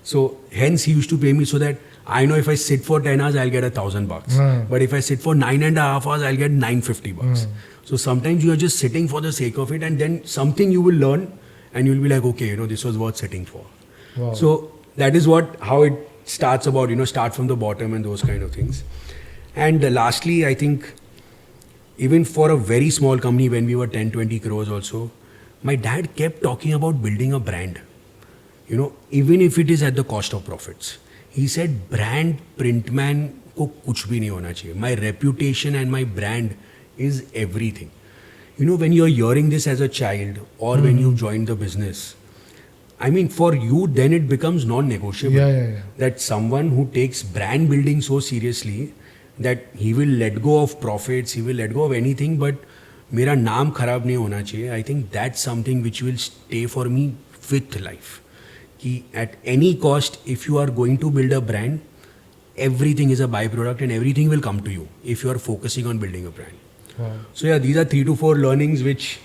So hence he used to pay me so that I know if I sit for 10 hours, I'll get $1,000. But if I sit for 9.5 hours, I'll get $950. So sometimes you are just sitting for the sake of it, and then something you will learn and you'll be like, okay, this was worth sitting for. Wow. So that is how it starts about, start from the bottom and those kind of things. And lastly, I think even for a very small company, when we were 10-20 crores also, my dad kept talking about building a brand, even if it is at the cost of profits. He said, brand Printmann ko kuch bhi nahi hona chahiye. My reputation and my brand is everything. When you're hearing this as a child or when you join the business, I mean, for you, then it becomes non-negotiable. Yeah. That someone who takes brand building so seriously that he will let go of profits, he will let go of anything, but मेरा नाम खराब नहीं होना चाहिए. I think that's something which will stay for me with life. कि at any cost, if you are going to build a brand, everything is a byproduct and everything will come to you if you are focusing on building a brand. Wow. So yeah, these are 3 to 4 learnings which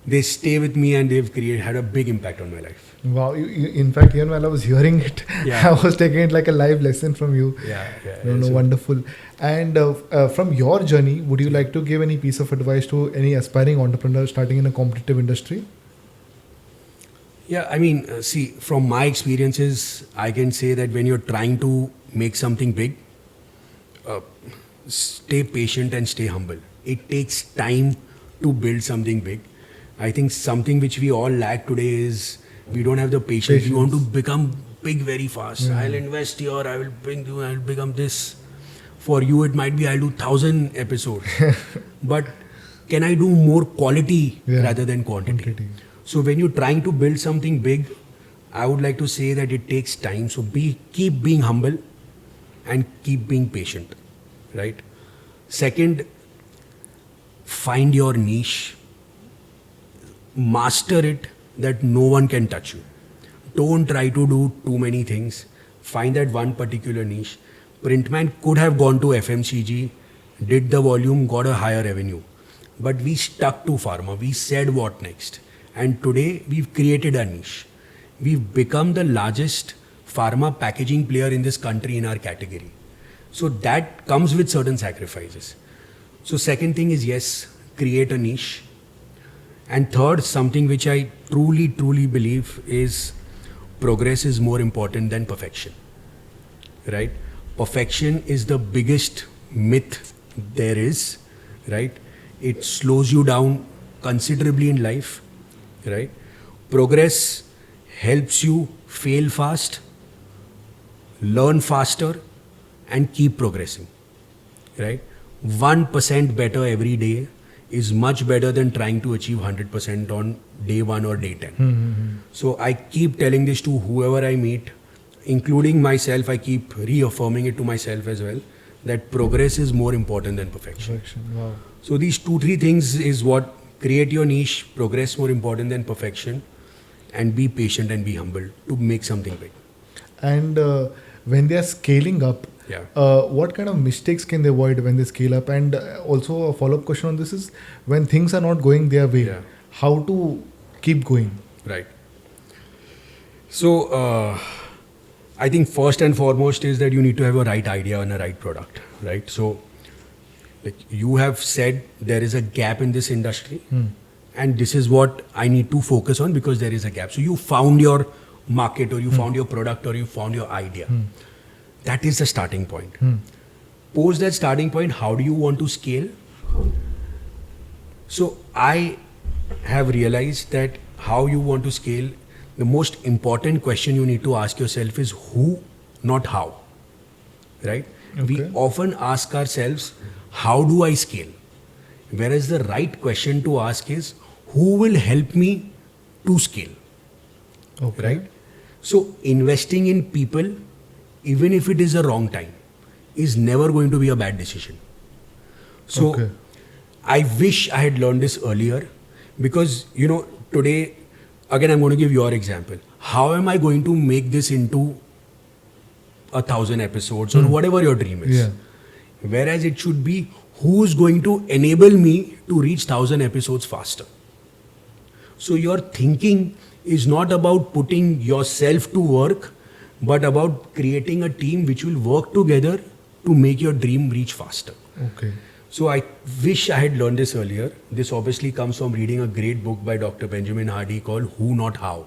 they stay with me and they've had a big impact on my life. Wow. In fact, even while I was hearing it, Yeah. I was taking it like a live lesson from you. Yeah. No, So- wonderful. And from your journey, would you like to give any piece of advice to any aspiring entrepreneur starting in a competitive industry? Yeah, I mean, see, from my experiences, I can say that when you're trying to make something big, stay patient and stay humble. It takes time to build something big. I think something which we all lack today is we don't have the patience. We want to become big very fast. I'll invest here, I will I'll become this. For you, it might be I'll do 1,000 episodes. But can I do more quality rather than quantity? So when you're trying to build something big, I would like to say that it takes time. So keep being humble and keep being patient, right? Second, find your niche, master it that no one can touch you. Don't try to do too many things. Find that one particular niche. Printman could have gone to FMCG, did the volume, got a higher revenue. But we stuck to pharma. We said what next. And today we've created a niche. We've become the largest pharma packaging player in this country in our category. So that comes with certain sacrifices. So second thing is, yes, create a niche. And third, something which I truly believe is progress is more important than perfection, right? Perfection is the biggest myth there is, right? It slows you down considerably in life, right? Progress helps you fail fast, learn faster, and keep progressing, right? 1% better every day is much better than trying to achieve 100% on day 1 or day 10. So I keep telling this to whoever I meet, including myself. I keep reaffirming it to myself as well, that progress is more important than perfection. Wow. So these 2-3 things is what create your niche, progress more important than perfection, and be patient and be humble to make something big. And when they are scaling up, what kind of mistakes can they avoid when they scale up? And also a follow-up question on this is, when things are not going their way, how to keep going? Right. So I think first and foremost is that you need to have a right idea and a right product, right? So like you have said, there is a gap in this industry and this is what I need to focus on because there is a gap. So you found your market or you found your product or you found your idea. That is the starting point. Post that starting point, how do you want to scale? So I have realized that how you want to scale, the most important question you need to ask yourself is who, not how, right? We often ask ourselves, how do I scale? Whereas the right question to ask is, who will help me to scale, right? So investing in people, even if it is a wrong time, is never going to be a bad decision. So I wish I had learned this earlier because, you know, today, again, I'm going to give your example. How am I going to make this into 1,000 episodes or whatever your dream is? Whereas it should be, who's going to enable me to reach 1,000 episodes faster? So your thinking is not about putting yourself to work, but about creating a team which will work together to make your dream reach faster. So I wish I had learned this earlier. This obviously comes from reading a great book by Dr. Benjamin Hardy called Who Not How.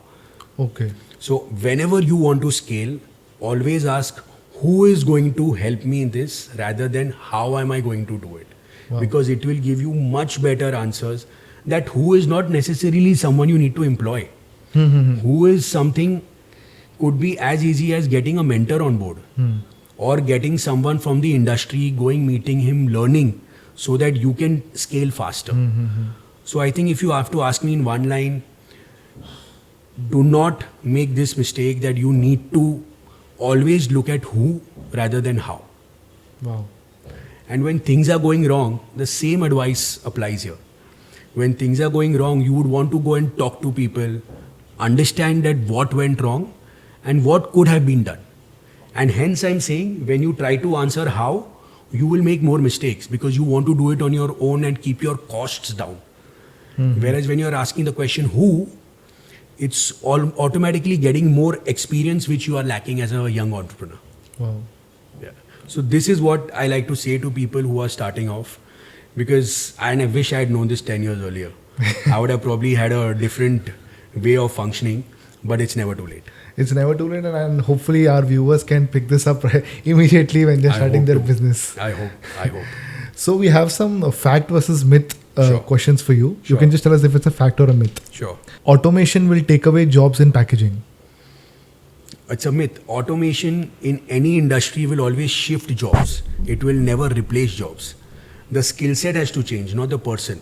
So whenever you want to scale, always ask who is going to help me in this rather than how am I going to do it. Because it will give you much better answers. That who is not necessarily someone you need to employ. Who is something could be as easy as getting a mentor on board or getting someone from the industry, going, meeting him, learning so that you can scale faster. So I think if you have to ask me in one line, do not make this mistake that you need to always look at who rather than how. And when things are going wrong, the same advice applies here. when things are going wrong, you would want to go and talk to people, understand that what went wrong and what could have been done. And hence I'm saying when you try to answer how, you will make more mistakes because you want to do it on your own and keep your costs down. Whereas when you're asking the question who, it's all automatically getting more experience which you are lacking as a young entrepreneur. Wow. Yeah. So this is what I like to say to people who are starting off, because and I wish I had known this 10 years earlier. I would have probably had a different way of functioning, but it's never too late. It's never too late, and hopefully our viewers can pick this up immediately when they're I starting hope their to. business. I hope. So we have some fact versus myth Sure. questions for you. You Sure. can just tell us if it's a fact or a myth. Sure. Automation will take away jobs in packaging. It's a myth. Automation in any industry will always shift jobs. It will never replace jobs. The skill set has to change, not the person.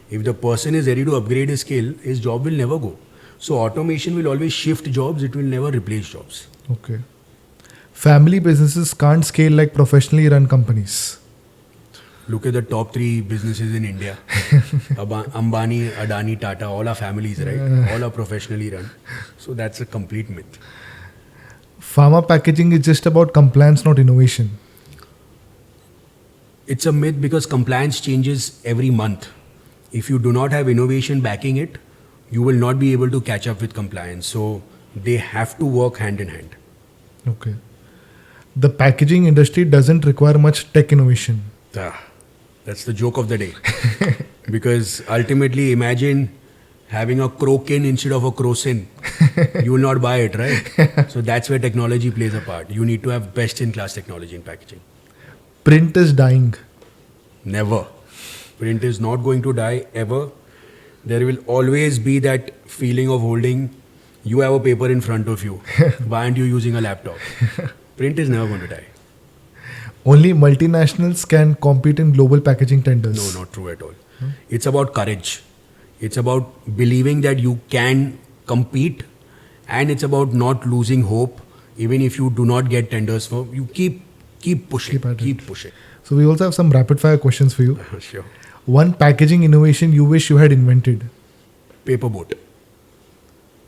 If the person is ready to upgrade his skill, his job will never go. So automation will always shift jobs. It will never replace jobs. Okay. Family businesses can't scale like professionally run companies. Look at the top 3 businesses in India. Ambani, Adani, Tata, all are families, right? All are professionally run. So that's a complete myth. Pharma packaging is just about compliance, not innovation. It's a myth because compliance changes every month. If you do not have innovation backing it, you will not be able to catch up with compliance. So they have to work hand in hand. Okay. The packaging industry doesn't require much tech innovation. That's the joke of the day. Because ultimately, imagine having a crokin instead of a crocin. You will not buy it, right? So that's where technology plays a part. You need to have best in class technology in packaging. Print is dying. Never. Print is not going to die ever. There will always be that feeling of holding, you have a paper in front of you. Why aren't you using a laptop? Print is never going to die. Only multinationals can compete in global packaging tenders. No, not true at all. It's about courage. It's about believing that you can compete, and it's about not losing hope. Even if you do not get tenders for, you keep pushing. Keep at it. Keep pushing. So we also have some rapid fire questions for you. Sure. One packaging innovation you wish you had invented. Paperboard.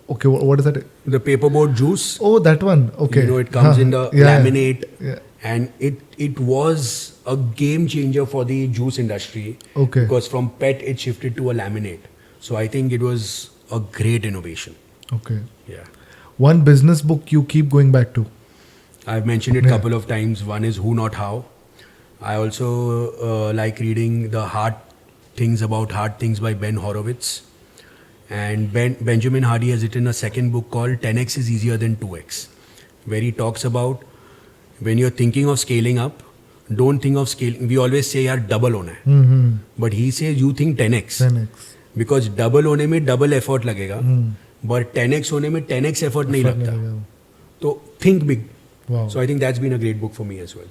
Okay, what is that? The paperboard juice. Oh, that one. Okay. You know, it comes in the Yeah. laminate. Yeah. And it was a game changer for the juice industry. Okay. Because from PET it shifted to a laminate. So I think it was a great innovation. Okay. Yeah. One business book you keep going back to. I've mentioned it a Yeah. couple of times. One is Who Not How. I also like reading the Hard Things About Hard Things by Ben Horowitz. And Benjamin Hardy has written a second book called 10x is easier than 2x, where he talks about when you're thinking of scaling up, don't think of scaling. We always say yaar double hona hai. Mm-hmm. But he says you think 10x. 10x. Because double होने में double effort लगेगा, but 10x होने में 10x effort नहीं लगता. तो think big. Wow. So I think that's been a great book for me as well.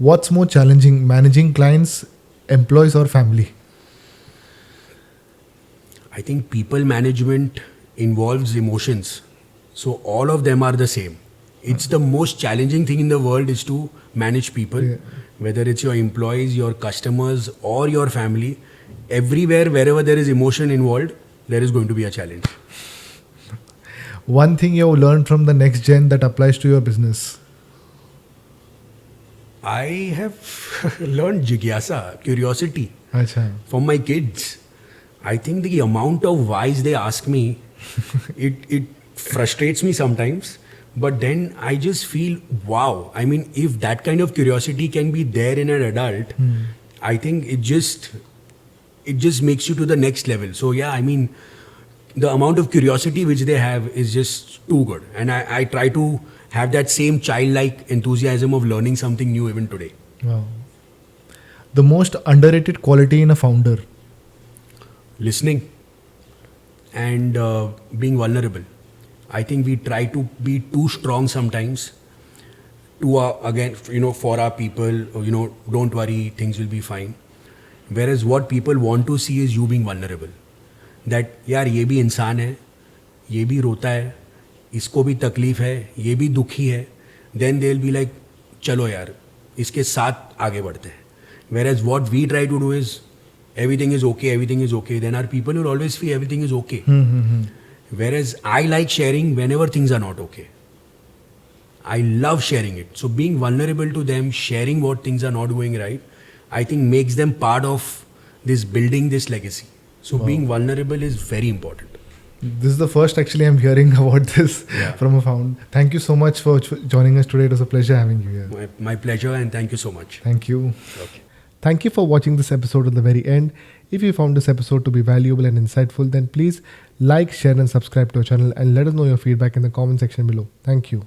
What's more challenging, managing clients, employees, or family? I think people management involves emotions. So all of them are the same. It's the most challenging thing in the world is to manage people, whether it's your employees, your customers, or your family. Everywhere, wherever there is emotion involved, there is going to be a challenge. One thing you have learned from the next gen that applies to your business. I have learned jigyasa, curiosity, Acha. from my kids. I think the amount of whys they ask me, it frustrates me sometimes. But then I just feel, wow. I mean, if that kind of curiosity can be there in an adult, I think it just makes you to the next level. So yeah, I mean, the amount of curiosity which they have is just too good. And I try to have that same childlike enthusiasm of learning something new even today. Wow. The most underrated quality in a founder. Listening and being vulnerable. I think we try to be too strong sometimes to for our people, don't worry, things will be fine. Whereas what people want to see is you being vulnerable. That यार ये भी इंसान है, ये भी रोता है, इसको भी तकलीफ है, ये भी दुखी है. Then they'll be like, चलो यार, इसके साथ आगे बढ़ते हैं. Whereas what we try to do is, everything is okay, then our people will always feel everything is okay. Whereas I like sharing whenever things are not okay. I love sharing it. So being vulnerable to them, sharing what things are not going right, I think makes them part of this building this legacy. So being vulnerable is very important. This is the first actually I'm hearing about this from a founder. Thank you so much for joining us today. It was a pleasure having you here. My pleasure, and thank you so much. Thank you. Okay. Thank you for watching this episode at the very end. If you found this episode to be valuable and insightful, then please like, share and subscribe to our channel and let us know your feedback in the comment section below. Thank you.